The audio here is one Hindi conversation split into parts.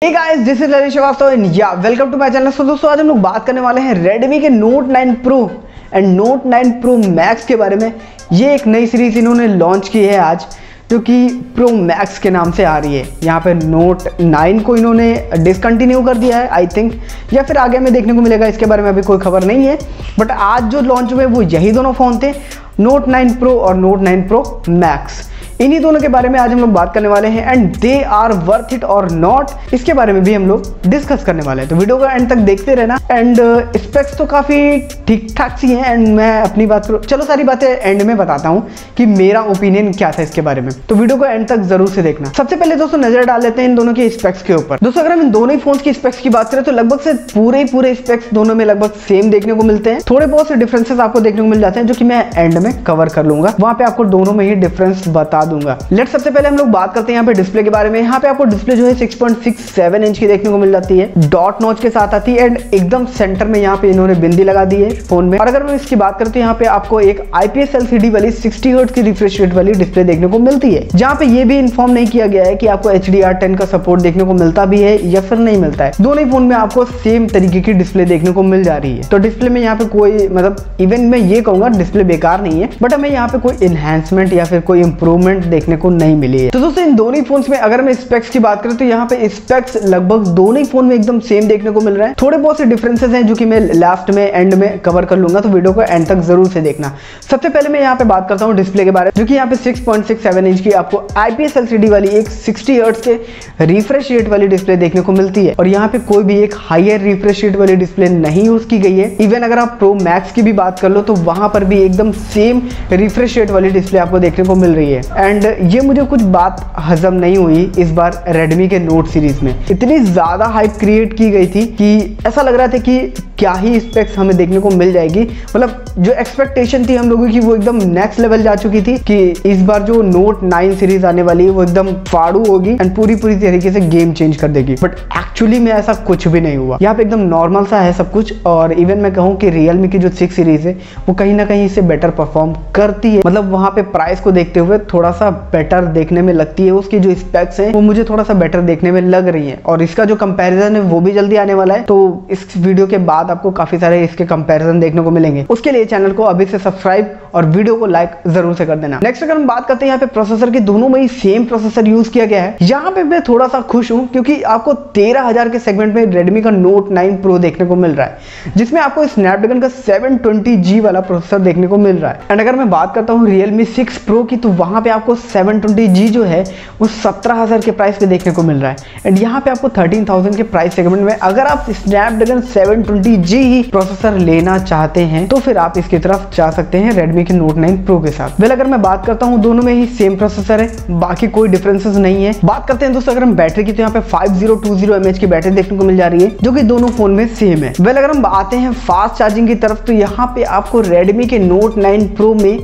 Hey guys, this is Lalit Srivastava and yeah welcome to my channel. So दोस्तों आज हम लोग बात करने वाले हैं Redmi के Note 9 Pro and Note 9 Pro Max के बारे में। ये एक नई सीरीज इन्होंने लॉन्च की है आज, जो कि Pro Max के नाम से आ रही है। यहाँ पे Note 9 को इन्होंने डिसकंटिन्यू कर दिया है आई थिंक, या फिर आगे में देखने को मिलेगा, इसके बारे में अभी कोई खबर नहीं है। बट आज जो लॉन्च हुए वो यही दोनों फ़ोन थे, Note 9 Pro और Note 9 Pro Max। इन्हीं दोनों के बारे में आज हम लोग बात करने वाले हैं and they are worth it or not, इसके बारे में भी हम लोग डिस्कस करने वाले हैं। तो वीडियो को एंड तक देखते रहना। एंड स्पेक्स तो काफ़ी ठीक ठाक सी हैं एंड मैं अपनी बात करूँ, चलो सारी बातें एंड में बताता हूँ कि मेरा ओपिनियन क्या था इसके बारे में। तो वीडियो को एंड तक जरूर से देखना। सबसे पहले दोस्तों नजर डाल लेते हैं इन दोनों के स्पेक्स के ऊपर। दोस्तों अगर हम इन दोनों ही फोन की स्पेक्स की बात करें तो लगभग से पूरे स्पेक्स दोनों में लगभग सेम देखने को मिलते हैं। थोड़े बहुत से डिफरेंसेस आपको देखने को मिल जाते हैं जो कि मैं एंड में कवर कर लूंगा, वहां पे आपको दोनों में ही डिफरेंस बता दूंगा। लेट्स सबसे पहले हम लोग बात करते हैं यहाँ पे डिस्प्ले के बारे में। यहाँ पे आपको डिस्प्ले जो है 6.67 इंच की देखने को मिल जाती है, डॉट नॉच के साथ आती है एंड एकदम सेंटर में यहाँ पे इन्होंने बिंदी लगा दी है फोन में। और अगर मैं इसकी बात करते हैं यहाँ पे आपको एक IPS LCD वाली 60 हर्ट्ज की रिफ्रेश रेट वाली डिस्प्ले देखने को मिलती है, जहाँ पे ये भी इन्फॉर्म नहीं किया गया है कि आपको HDR10 का सपोर्ट देखने को मिलता भी है या फिर नहीं मिलता है। दोनों ही फोन में आपको सेम तरीके की डिस्प्ले देखने को मिल जा रही है। तो डिस्प्ले में यहाँ पे कोई मतलब इवन मैं ये कहूंगा डिस्प्ले बेकार नहीं है, बट हमें यहाँ पे कोई इनहेंसमेंट या फिर कोई इंप्रूवमेंट देखने को नहीं मिली है। तो दोस्तों इन दोनों ही फोन्स में अगर मैं स्पेक्स की बात करूं तो यहाँ पे स्पेक्स लगभग दोनों ही फोन में एकदम सेम देखने को मिल रहा है। थोड़े बहुत से डिफरेंसेस हैं जो कि मैं लास्ट में एंड में कवर कर लूंगा, तो वीडियो को एंड तक जरूर से देखना। सबसे पहले मैं यहाँ पे बात करता हूँ डिस्प्ले के बारे में, जो कि यहाँ पे 6.67 इंच की आपको IPS LCD वाली एक 60 हर्ट्ज के रिफ्रेश रेट वाली डिस्प्ले देखने को मिलती है। और यहाँ पे कोई भी एक हायर रिफ्रेश रेट वाली डिस्प्ले नहीं यूज की गई है। इवन अगर आप Pro Max की भी बात कर लो तो वहां पर भी एकदम सेम रिफ्रेश रेट वाली डिस्प्ले आपको देखने को मिल रही है। एंड ये मुझे कुछ बात हजम नहीं हुई इस बार Redmi के Note सीरीज में। इतनी ज्यादा हाइप क्रिएट की गई थी कि ऐसा लग रहा था कि क्या ही स्पेक्स हमें देखने को मिल जाएगी। मतलब जो एक्सपेक्टेशन थी हम लोगों की वो एकदम नेक्स्ट लेवल जा चुकी थी कि इस बार जो Note 9 सीरीज आने वाली है वो एकदम फाड़ू होगी एंड पूरी तरीके से गेम चेंज कर देगी। बट एक्चुअली में ऐसा कुछ भी नहीं हुआ। यहाँ पे एकदम नॉर्मल सा है सब कुछ। और इवन मैं कहूँ कि Realme की जो 6 सीरीज है वो कहीं ना कहीं इससे बेटर परफॉर्म करती है। मतलब वहाँ पे प्राइस को देखते हुए थोड़ा सा बेटर देखने में लगती है। उसकी जो स्पेक्स हैं वो मुझे थोड़ा सा बेटर देखने में लग रही है। और इसका जो कंपैरिजन है वो भी जल्दी आने वाला है, तो इस वीडियो के बाद आपको काफी सारे इसके कंपैरिजन देखने को मिलेंगे। उसके लिए चैनल को अभी से सब्सक्राइब और वीडियो को लाइक जरूर से कर देना। नेक्स्ट अगर हम बात करते हैं यहाँ पे प्रोसेसर की, दोनों में ही सेम प्रोसेसर यूज किया गया है। यहाँ पे मैं थोड़ा सा खुश हूँ क्योंकि आपको 13,000 के सेगमेंट में Redmi का Note 9 Pro देखने को मिल रहा है, जिसमें आपको स्नैपड्रैगन का 720G वाला प्रोसेसर देखने को मिल रहा है। एंड अगर मैं बात करता हूँ Realme 6 Pro की, तो वहां पे आपको 720G जो है वो 17,000 के प्राइस पे देखने को मिल रहा है। एंड यहाँ पे आपको 13,000 के प्राइस सेगमेंट में अगर आप स्नैपड्रैगन 720G ही प्रोसेसर लेना चाहते हैं तो फिर आप इसकी तरफ जा सकते हैं Redmi के Note 9 Pro के साथ। वेल अगर मैं बात करता हूँ दोनों में ही सेम प्रोसेसर है, बाकी कोई डिफरेंसेस नहीं है। बात करते हैं दोस्तों अगर हम बैटरी की, तो यहाँ पे 5020 mAh की बैटरी देखने को मिल जा रही है जो कि दोनों फोन में सेम है। वेल अगर हम आते हैं फास्ट चार्जिंग की तरफ, तो यहाँ पे आपको Redmi के Note 9 Pro में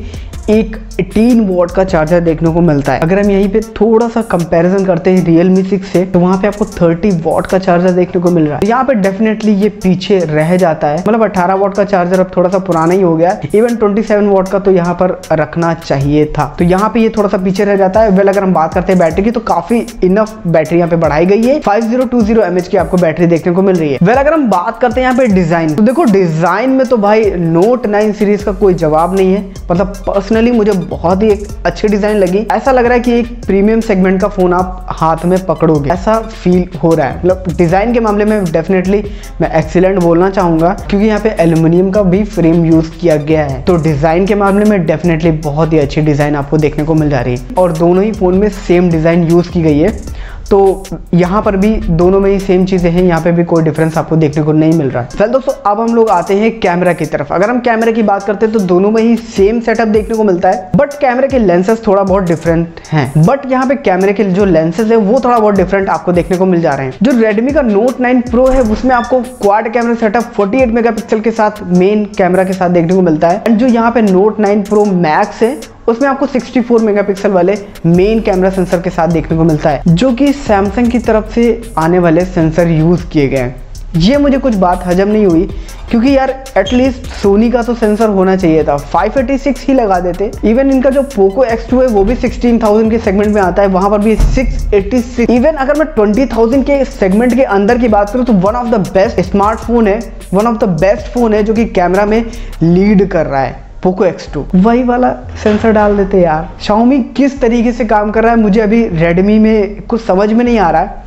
एक 18 वॉट का चार्जर देखने को मिलता है। अगर हम यहीं पे थोड़ा सा कंपैरिजन करते हैं Realme 6 से, तो वहां पे आपको 30 वॉट का चार्जर देखने को मिल रहा है। यहाँ पे डेफिनेटली ये पीछे रह जाता है। मतलब 18 वॉट का चार्जर अब थोड़ा सा पुराना ही हो गया है। इवन 27 वॉट का तो यहाँ पर रखना चाहिए था, तो यहाँ पे ये थोड़ा सा पीछे रह जाता है। वेल अगर हम बात करते हैं बैटरी की, तो काफी इनफ बैटरी यहाँ पे बढ़ाई गई है। 5020 mAh की आपको बैटरी देखने को मिल रही है। वेल अगर हम बात करते हैं यहाँ पे डिजाइन, तो देखो डिजाइन में तो भाई Note 9 सीरीज का कोई जवाब नहीं है। मतलब पर्सनली मुझे बहुत ही एक अच्छी डिजाइन लगी। ऐसा लग रहा है कि एक प्रीमियम सेगमेंट का फोन आप हाथ में पकड़ोगे, ऐसा फील हो रहा है। मतलब डिजाइन के मामले में डेफिनेटली मैं एक्सीलेंट बोलना चाहूंगा, क्योंकि यहाँ पे एल्यूमिनियम का भी फ्रेम यूज किया गया है। तो डिजाइन के मामले में डेफिनेटली बहुत ही अच्छी डिजाइन आपको देखने को मिल जा रही है। और दोनों ही फोन में सेम डिजाइन यूज की गई है, तो यहाँ पर भी दोनों में ही सेम चीजें हैं। यहाँ पे भी कोई डिफरेंस आपको देखने को नहीं मिल रहा है। चल दोस्तों अब हम लोग आते हैं कैमरा की तरफ। अगर हम कैमरे की बात करते हैं तो दोनों में ही सेम सेटअप देखने को मिलता है, बट कैमरे के लेंसेज थोड़ा बहुत डिफरेंट हैं। बट यहाँ पे कैमरे के जो लेंसेज है वो थोड़ा बहुत डिफरेंट आपको देखने को मिल जा रहे हैं। जो Redmi का Note 9 Pro है उसमें आपको क्वाड कैमरा सेटअप 48 मेगापिक्सल के साथ मेन कैमरा के साथ देखने को मिलता है। एंड जो यहाँ पे Note 9 Pro Max है उसमें आपको 64 मेगापिक्सल वाले मेन कैमरा सेंसर के साथ देखने को मिलता है, जो कि सैमसंग की तरफ से आने वाले सेंसर यूज किए गए हैं। ये मुझे कुछ बात हजम नहीं हुई क्योंकि यार एटलीस्ट सोनी का तो सेंसर होना चाहिए था, 586 ही लगा देते। इवन इनका जो पोको X2 है वो भी 16,000 के सेगमेंट में आता है, वहां पर भी 686। इवन अगर मैं 20,000 के सेगमेंट के अंदर की बात करूं तो one of the best smartphone है, one of the best phone है जो कि कैमरा में लीड कर रहा है, पोको X2। वही वाला सेंसर डाल देते यार। Xiaomi किस तरीके से काम कर रहा है मुझे अभी Redmi में कुछ समझ में नहीं आ रहा है।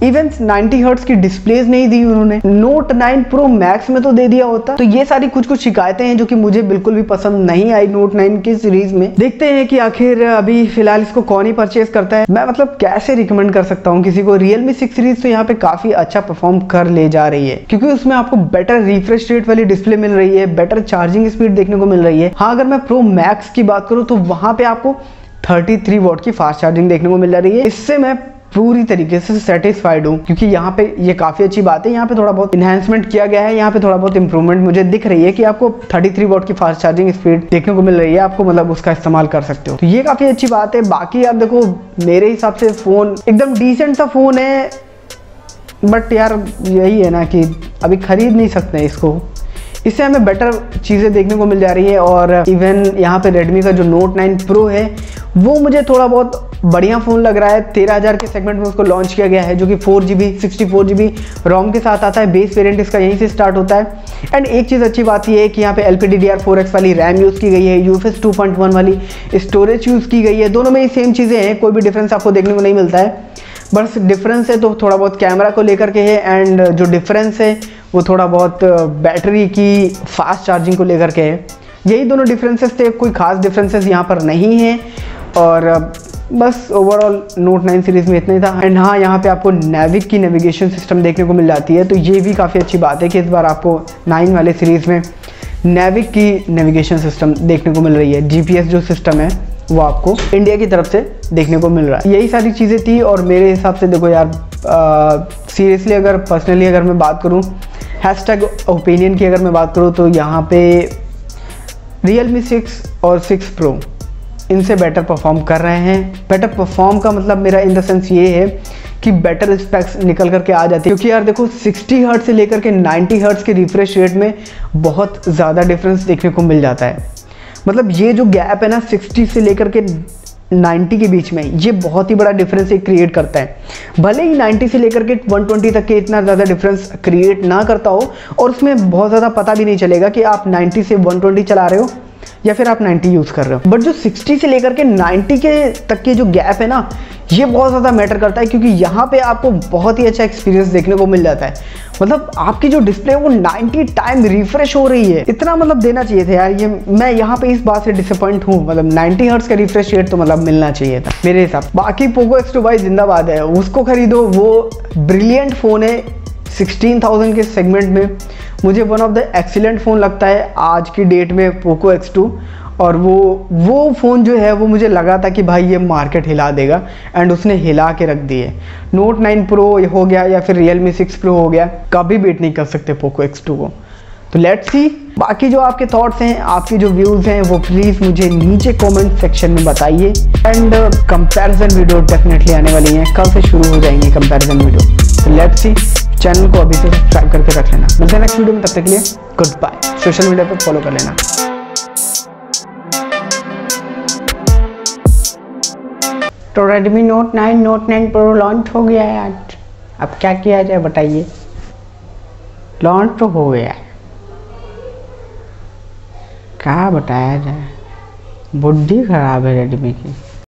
इवन 90 हर्ट्ज की डिस्प्लेज नहीं दी उन्होंने, नोट 9 प्रो मैक्स में तो दे दिया होता। तो ये सारी कुछ शिकायतें हैं जो कि मुझे बिल्कुल भी पसंद नहीं आई नोट 9 की सीरीज में। देखते हैं कि आखिर अभी फिलहाल इसको कौन ही परचेज करता है। मैं मतलब कैसे रिकमेंड कर सकता हूँ किसी को। Realme 6 सीरीज तो यहाँ पे काफी अच्छा परफॉर्म कर ले जा रही है, क्योंकि उसमें आपको बेटर रिफ्रेश रेट वाली डिस्प्ले मिल रही है, बेटर चार्जिंग स्पीड देखने को मिल रही है। हाँ, अगर मैं प्रो मैक्स की बात करूँ तो वहां पे आपको 33 वॉट की फास्ट चार्जिंग देखने को मिल रही है। इससे मैं पूरी तरीके से सेटिस्फाइड हूँ, क्योंकि यहाँ पे ये काफी अच्छी बात है। यहाँ पे थोड़ा बहुत इन्हांसमेंट किया गया है, यहाँ पे थोड़ा बहुत इंप्रूवमेंट मुझे दिख रही है कि आपको 33 वॉट की फास्ट चार्जिंग स्पीड देखने को मिल रही है, आपको मतलब उसका इस्तेमाल कर सकते हो, तो ये काफी अच्छी बात है। बाकी यार देखो, मेरे हिसाब से फोन एकदम डिसेंट सा फोन है, बट यार यही है ना कि अभी खरीद नहीं सकते इसको, इससे हमें बेटर चीज़ें देखने को मिल जा रही है। और इवन यहाँ पे Redmi का जो Note 9 Pro है वो मुझे थोड़ा बहुत बढ़िया फ़ोन लग रहा है। 13,000 के सेगमेंट में उसको लॉन्च किया गया है, जो कि 4GB 64GB रोम के साथ आता है। बेस वेरिएंट इसका यहीं से स्टार्ट होता है। एंड एक चीज़ अच्छी बात ये है कि यहाँ पे LPDDR4X वाली रैम यूज़ की गई है, UFS 2.1 वाली स्टोरेज यूज़ की गई है। दोनों में ही सेम चीज़ें हैं, कोई भी डिफरेंस आपको देखने को नहीं मिलता है। बस डिफरेंस है तो थोड़ा बहुत कैमरा को लेकर के है, एंड जो डिफरेंस है वो थोड़ा बहुत बैटरी की फास्ट चार्जिंग को लेकर के है। यही दोनों डिफरेंसेस थे, कोई खास डिफरेंसेस यहाँ पर नहीं है। और बस ओवरऑल नोट 9 सीरीज में इतना ही था। एंड हाँ, यहाँ पे आपको नेविक की नेविगेशन सिस्टम देखने को मिल जाती है, तो ये भी काफ़ी अच्छी बात है कि इस बार आपको 9 वाले सीरीज़ में नेविक की नेविगेशन सिस्टम देखने को मिल रही है। GPS जो सिस्टम है वो आपको इंडिया की तरफ से देखने को मिल रहा है। यही सारी चीज़ें थी। और मेरे हिसाब से देखो यार, सीरियसली अगर पर्सनली अगर मैं बात करूँ, हैशटैग ओपिनियन की अगर मैं बात करूँ, तो यहाँ पे Realme 6 और 6 Pro इनसे बेटर परफॉर्म कर रहे हैं। बेटर परफॉर्म का मतलब मेरा इन द सेंस ये है कि बेटर स्पेक्स निकल करके आ जाती है, क्योंकि यार देखो 60 हर्ट्ज से लेकर के 90 हर्ट्ज के रिफ्रेश रेट में बहुत ज़्यादा डिफरेंस देखने को मिल जाता है। मतलब ये जो गैप है ना 60 से लेकर के 90 के बीच में, ये बहुत ही बड़ा डिफरेंस क्रिएट करता है। भले ही 90 से लेकर के 120 तक के इतना ज़्यादा डिफरेंस क्रिएट ना करता हो, और उसमें बहुत ज़्यादा पता भी नहीं चलेगा कि आप 90 से 120 चला रहे हो या फिर आप 90 यूज़ कर रहे हो। बट जो 60 से लेकर के 90 के तक के जो गैप है ना, ये बहुत ज़्यादा मैटर करता है, क्योंकि यहाँ पे आपको बहुत ही अच्छा एक्सपीरियंस देखने को मिल जाता है। मतलब आपकी जो डिस्प्ले है वो 90 टाइम रिफ्रेश हो रही है। इतना मतलब देना चाहिए था यार। ये मैं यहाँ पे इस बात से डिसअपॉइंट हूँ, मतलब 90 हर्ट्ज का रिफ्रेश रेट तो मतलब मिलना चाहिए था मेरे हिसाब। बाकी पोको X2 भाई जिंदाबाद है, उसको खरीदो, वो ब्रिलियंट फ़ोन है। 16,000 के सेगमेंट में मुझे one of the excellent phone लगता है आज की डेट में पोको X2। और वो फ़ोन जो है वो मुझे लगा था कि भाई ये मार्केट हिला देगा, एंड उसने हिला के रख दिए। नोट 9 प्रो हो गया या फिर Realme 6 Pro हो गया, कभी बीट नहीं कर सकते पोको X2 को। तो लेट्स सी। बाकी जो आपके थॉट्स हैं, आपके जो व्यूज़ हैं, वो प्लीज़ मुझे नीचे कमेंट सेक्शन में बताइए। एंड कंपैरिजन वीडियो डेफिनेटली आने वाली हैं, कल से शुरू हो जाएंगे कंपैरिजन वीडियो। तो लेट्स सी। चैनल को अभी से सब्सक्राइब करके रख लेना। मिलते हैं नेक्स्ट वीडियो में, तब तक के लिए गुड बाय। सोशल मीडिया पर फॉलो कर लेना। तो Redmi Note 9 Pro लॉन्च हो गया है आज। अब क्या किया जाए बताइए। लॉन्च तो हो गया है, क्या बताया जाए। बुद्धि खराब है Redmi की।